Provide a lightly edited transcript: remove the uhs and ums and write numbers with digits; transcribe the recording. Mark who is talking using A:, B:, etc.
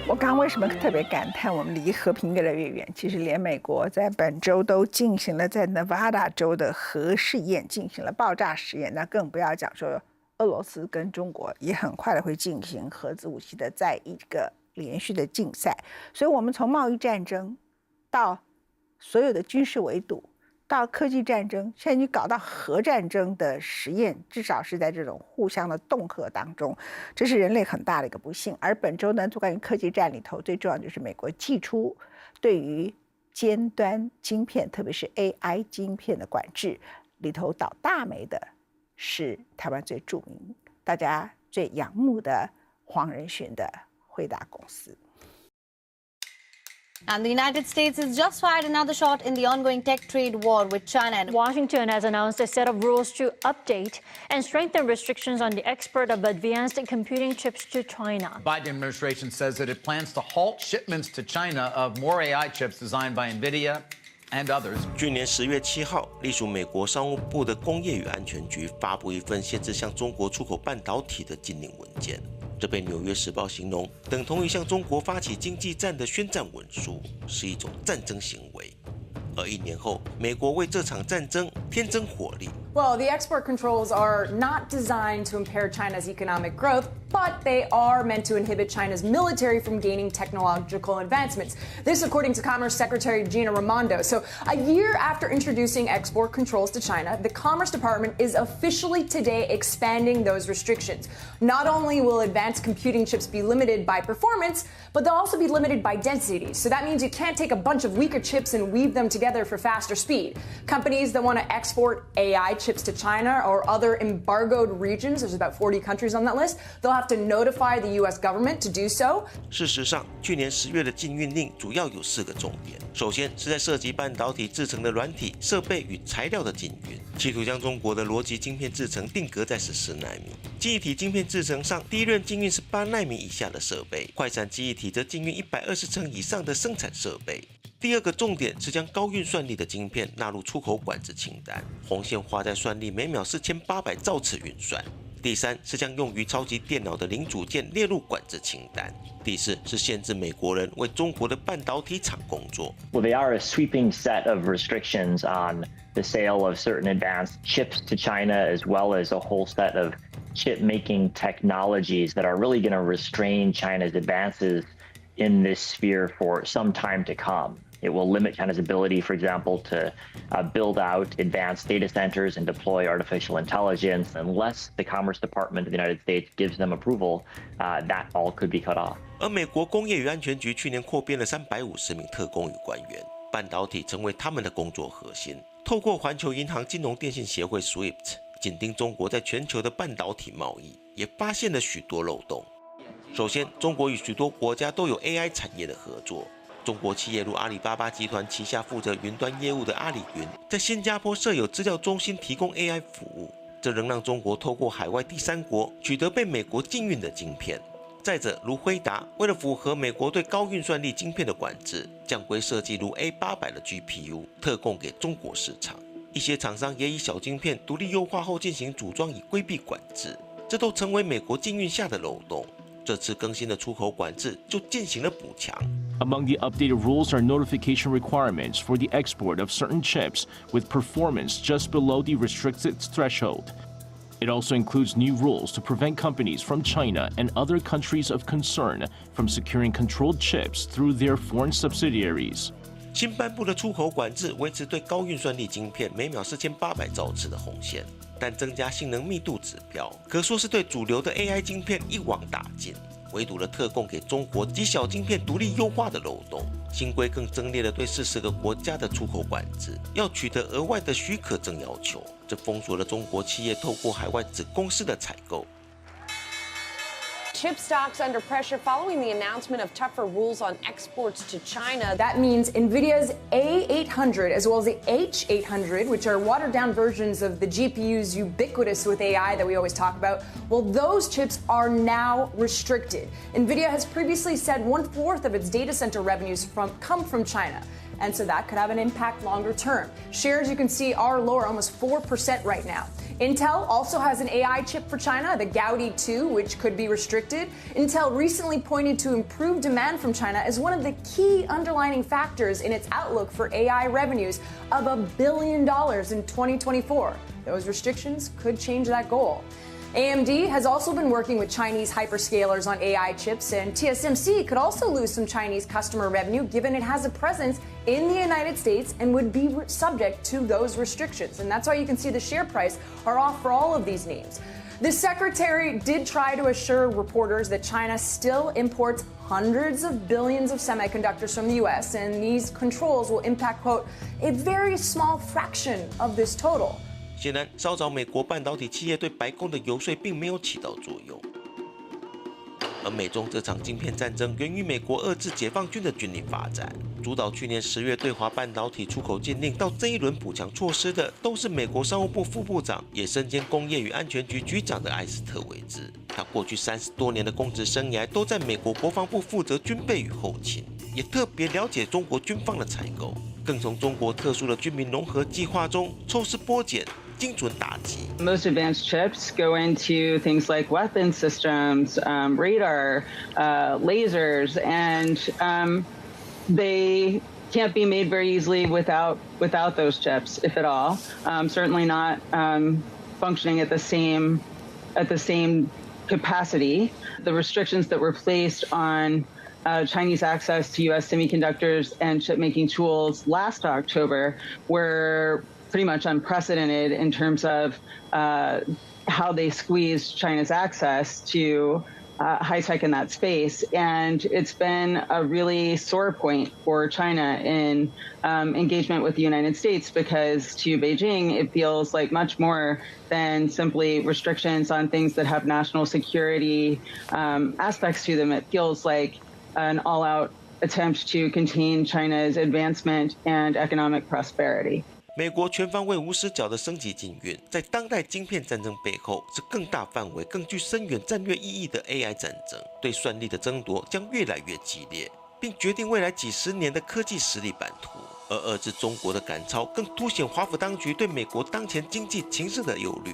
A: 我刚刚为什么特别感叹我们离和平越来越远？其实连美国在本周都进行了在 Nevada 州的核试验，进行了爆炸实验，那更不要讲说俄罗斯跟中国也很快的会进行核子武器的在一个连续的竞赛。所以我们从贸易战争到所有的军事围堵，到科技战争，现在你搞到核战争的实验，至少是在这种互相的恫吓当中，这是人类很大的一个不幸。而本周呢，就关于科技战里头，最重要就是美国祭出对于尖端晶片，特别是 AI 晶片的管制，里头倒大霉的是台湾最著名、大家最仰慕的黄仁勋的辉达公司。
B: And the United States has just fired another shot in the ongoing tech trade war with China.
C: Washington has announced a set of rules to update and strengthen restrictions on the export of advanced computing chips to China.
D: The Biden administration says that it plans to halt shipments to China of more AI chips designed by NVIDIA and others.
E: 去年10月7号，隶属美国商务部的工业与安全局发布一份限制向中国出口半导体的禁令文件。这被《纽约时报》形容等同于向中国发起经济战的宣战文书，是一种战争行为。而1年后，美国为这场战争添增火力。
F: Well, the export controls are not designed to impair China's economic growth, but they are meant to inhibit China's military from gaining technological advancements. This, according to Commerce Secretary Gina Raimondo. So, a year after introducing export controls to China, the Commerce Department is officially today expanding those restrictions. Not only will advanced computing chips be limited by performance, but they'll also be limited by density. So that means you can't take a bunch of weaker chips and weave them together for faster speed. Companies that want to export AI chips to China or other embargoed regions, there's about 40 countries on that list, they'll have to notify the U.S. government to do so.
E: 事实上，去年10月的禁运令主要有4个重点。首先是在涉及半导体制成的软体、设备与材料的禁运，企图将中国的逻辑晶片制程定格在14奈米。记忆体晶片制程上，第一轮禁运18奈米以下的设备，快闪记忆体则禁运120层以上的生产设备。第二个重点是将高运算力的晶片纳入出口管制清单，红线画在算力每秒4800兆次运算。第三是将用于超级电脑的零组件列入管制清单。第四是限制美国人为中国的半导体厂工作。
G: Well, they are a sweeping set of restrictions on the sale of certain advanced chips to China, as well as a whole set of chip-making technologies that are really going to restrain China's advances in this sphere for some time to come. It will limit China's ability, for example, to build out advanced data centers and deploy artificial intelligence. Unless the Commerce Department of the United States gives them approval, that all could be cut off.
E: 而美国工业与安全局去年扩编了350名特工与官员，半导体成为他们的工作核心。透过环球银行金融电信协会 SWIFT 紧盯中国在全球的半导体贸易，也发现了许多漏洞。首先，中国与许多国家都有 AI 产业的合作。中国企业如阿里巴巴集团旗下负责云端业务的阿里云，在新加坡设有资料中心提供 AI 服务，这仍让中国透过海外第三国取得被美国禁运的晶片。再者，如辉达，为了符合美国对高运算力晶片的管制，降规设计如 A800的 GPU， 特供给中国市场。一些厂商也以小晶片独立优化后进行组装，以规避管制，这都成为美国禁运下的漏洞。这次更新的出口管制就进行了补强。
H: Among the updated rules are notification requirements for the export of certain chips with performance just below the restricted threshold. It also includes new rules to prevent companies from China and other countries of concern from securing controlled chips through their foreign subsidiaries.
E: 新颁布的出口管制维持对高运算力晶片每秒4800兆次的红线，但增加性能密度指标，可说是对主流的 AI 晶片一网打尽，围堵了特供给中国及小晶片独立优化的漏洞。新规更增列了对40个国家的出口管制，要取得额外的许可证要求，这封锁了中国企业透过海外子公司的采购。
I: Chip stocks under pressure following the announcement of tougher rules on exports to China.
F: That means NVIDIA's A800 as well as the H800, which are watered-down versions of the GPUs ubiquitous with AI that we always talk about, well, those chips are now restricted. NVIDIA has previously said 1/4 of its data center revenues come from China. And so that could have an impact longer term. Shares, you can see, are lower, almost 4% right now. Intel also has an AI chip for China, the Gaudi 2, which could be restricted. Intel recently pointed to improved demand from China as one of the key underlying factors in its outlook for AI revenues of $1 billion in 2024. Those restrictions could change that goal. AMD has also been working with Chinese hyperscalers on AI chips, and TSMC could also lose some Chinese customer revenue given it has a presence in the United States and would be subject to those restrictions. And that's why you can see the share price are off for all of these names. The secretary did try to assure reporters that China still imports hundreds of billions of semiconductors from the U.S., and these controls will impact, quote, a very small fraction of this total.
E: 显然，稍早美国半导体企业对白宫的游说并没有起到作用。而美中这场晶片战争源于美国遏制解放军的军力发展。主导去年10月对华半导体出口禁令到这一轮补强措施的，都是美国商务部副部长，也身兼工业与安全局局长的艾斯特维兹。他过去30多年的公职生涯都在美国国防部负责军备与后勤，也特别了解中国军方的采购，更从中国特殊的军民融合计划中抽丝剥茧。 精准打击。
J: Most advanced chips go into things like weapon systems, radar, lasers, and they can't be made very easily without those chips, if at all. Certainly not functioning at the same capacity. The restrictions that were placed on Chinese access to U.S. semiconductors and chip-making tools last October were pretty much unprecedented in terms of how they squeezed China's access to high tech in that space. And it's been a really sore point for China in engagement with the United States, because to Beijing, it feels like much more than simply restrictions on things that have national security aspects to them. It feels like an all-out attempt to contain China's advancement and economic prosperity.
E: 美国全方位无死角的升级禁运，在当代晶片战争背后，是更大范围、更具深远战略意义的 AI 战争。对算力的争夺将越来越激烈，并决定未来几十年的科技实力版图。而遏制中国的赶超，更凸显华府当局对美国当前经济情势的忧虑。